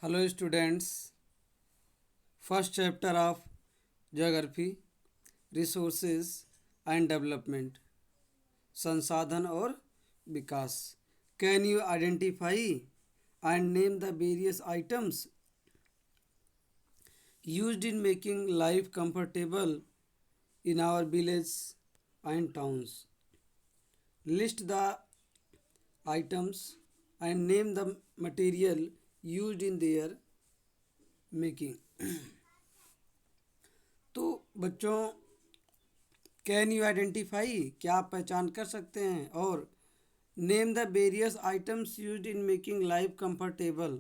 Hello students, first chapter of geography, resources and development, संसाधन और विकास. Can you identify and name the various items used in making life comfortable in our villages and towns? List the items and name the material used in their making. तो बच्चों, can you identify, क्या आप पहचान कर सकते हैं? और name the various items used in making life comfortable.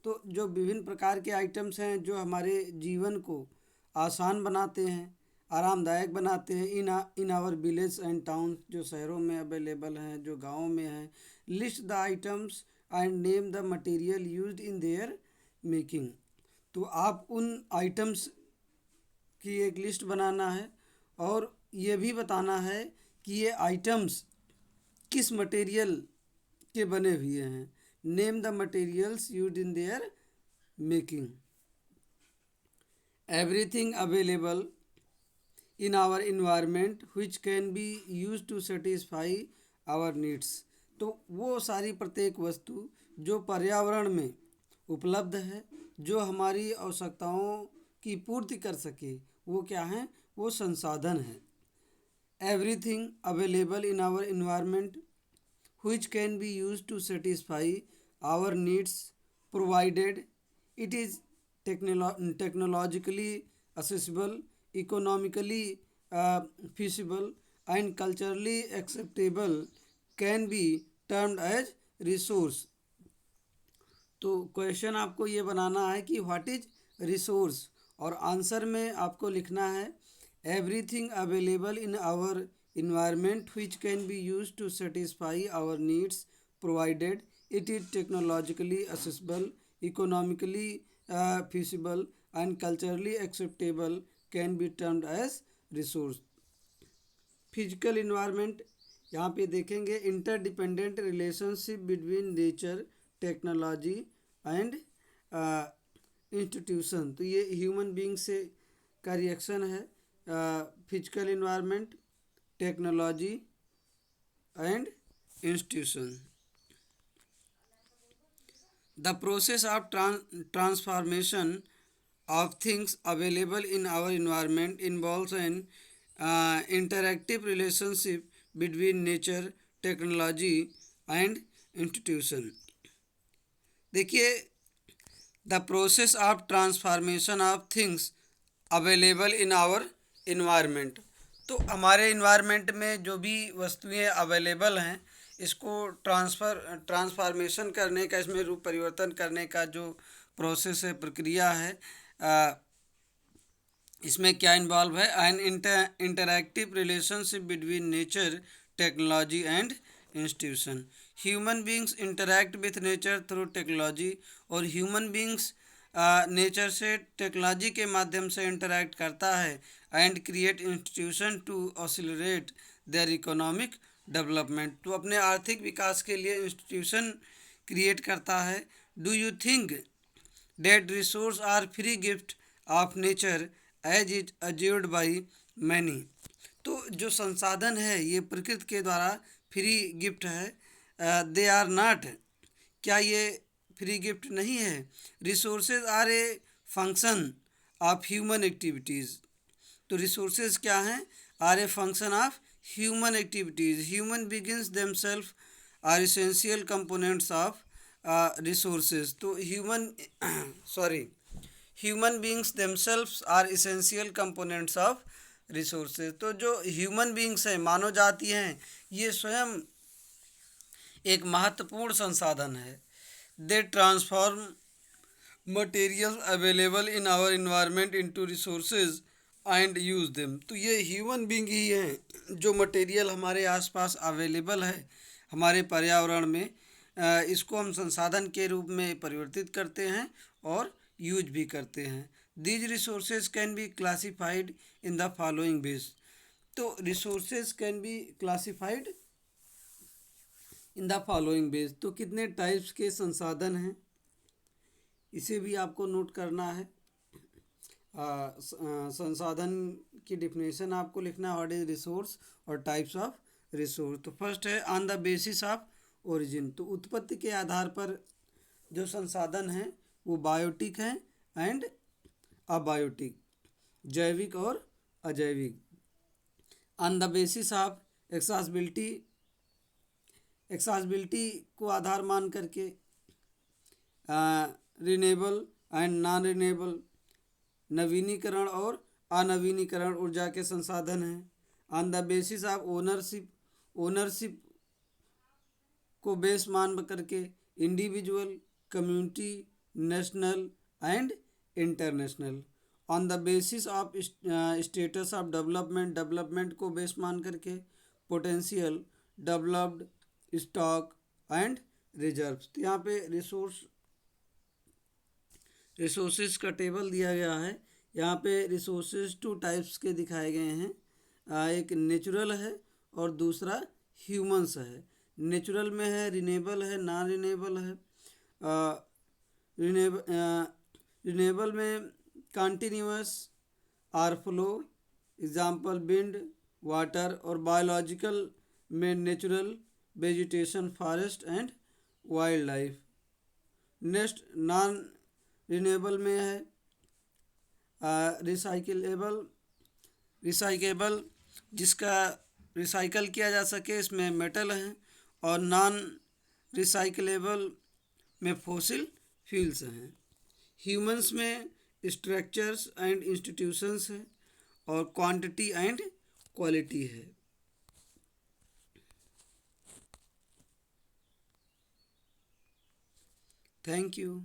तो जो विभिन्न प्रकार के आइटम्स हैं जो हमारे जीवन को आसान बनाते हैं, आरामदायक बनाते हैं in our village and town, जो शहरों में अवेलेबल हैं, जो गाँव में हैं. List the items and name the material used in their making. तो आप उन आइटम्स की एक लिस्ट बनाना है और ये भी बताना है कि ये आइटम्स किस मटेरियल के बने हुए हैं. Name the materials used in their making. Everything available in our environment which can be use to satisfy our needs. तो वो सारी प्रत्येक वस्तु जो पर्यावरण में उपलब्ध है, जो हमारी आवश्यकताओं की पूर्ति कर सके, वो क्या है? वो संसाधन है. Everything available in our environment which can be used to satisfy our needs provided it is technologically accessible, economically feasible and culturally acceptable, can be termed as resource. तो क्वेश्चन आपको ये बनाना है कि व्हाट इज रिसोर्स, और answer में आपको लिखना है everything available in our environment which can be used to satisfy our needs provided it is technologically accessible, economically feasible and culturally acceptable, can be termed as resource. Physical environment, यहाँ पे देखेंगे interdependent relationship between nature, technology and institution. तो ये human being से का reaction है. Physical environment, technology and institution. The process of transformation of things available in our environment involves an interactive relationship between nature, technology and institution. देखिए, the process of transformation of things available in our environment. तो हमारे environment में जो भी वस्तुएं available हैं, इसको transformation करने का, इसमें रूप परिवर्तन करने का जो प्रोसेस है, प्रक्रिया है, इसमें क्या इन्वॉल्व है? An interactive relationship between nature, technology and institution. Human beings interact with nature through technology, और ह्यूमन बींग्स नेचर से टेक्नोलॉजी के माध्यम से इंटरैक्ट करता है and create institution to accelerate their economic development. तो अपने आर्थिक विकास के लिए इंस्टीट्यूशन क्रिएट करता है. Do you think that resources are free gift of nature as is assumed by many. तो जो संसाधन है ये प्रकृति के द्वारा फ्री गिफ्ट है. दे आर नॉट, क्या ये फ्री गिफ्ट नहीं है? Resources are a function of human activities. तो रिसोर्सेज क्या हैं? Are a function of human activities. Human beings themselves are essential components of resources. तो human beings themselves are essential components of resources. तो जो human beings हैं, मानव जाति हैं, ये स्वयं एक महत्वपूर्ण संसाधन है. They transform material available in our environment into resources and use them. तो ये ह्यूमन बींग ही हैं जो मटेरियल हमारे आसपास अवेलेबल है, हमारे पर्यावरण में, इसको हम संसाधन के रूप में परिवर्तित करते हैं और यूज भी करते हैं. These resources can be classified in the following ways. तो resources can be classified in the following ways. तो कितने टाइप्स के संसाधन हैं? इसे भी आपको नोट करना है। संसाधन की डिफिनेशन आपको लिखना है, व्हाट इज रिसोर्स और टाइप्स ऑफ रिसोर्स। तो फर्स्ट है on the basis of origin, तो उत्पत्ति के आधार पर जो संसाधन हैं वो बायोटिक हैं एंड अबायोटिक, जैविक और अजैविक। On the basis of accessibility, accessibility को आधार मान करके रिन्यूएबल एंड नॉन रिन्यूएबल, नवीनीकरण और अनवीनीकरण ऊर्जा के संसाधन हैं। On the basis of ownership, ownership को बेस मान करके individual, community, national and international. On the basis of status of development, development को बेस मान करके potential, developed, stock and reserves. तो यहाँ पे रिसोर्सेज का टेबल दिया गया है। यहाँ पे रिसोर्सेज 2 टाइप्स के दिखाए गए हैं, एक नेचुरल है और दूसरा ह्यूमंस है। नेचुरल में है रिन्यूएबल है, नॉन रिन्यूएबल है। रिन्यूएबल में continuous or flow, example wind, water, और बायोलॉजिकल में natural, vegetation, forest and wild life. Next non renewable में है रिसाइकेबल जिसका रिसाइकल किया जा सके, इसमें मेटल है। और नॉन रिसाइकलेबल में फॉसिल फ्यूल्स हैं। ह्यूमंस में स्ट्रक्चर्स एंड इंस्टीट्यूशंस है और क्वांटिटी एंड क्वालिटी है। Thank you.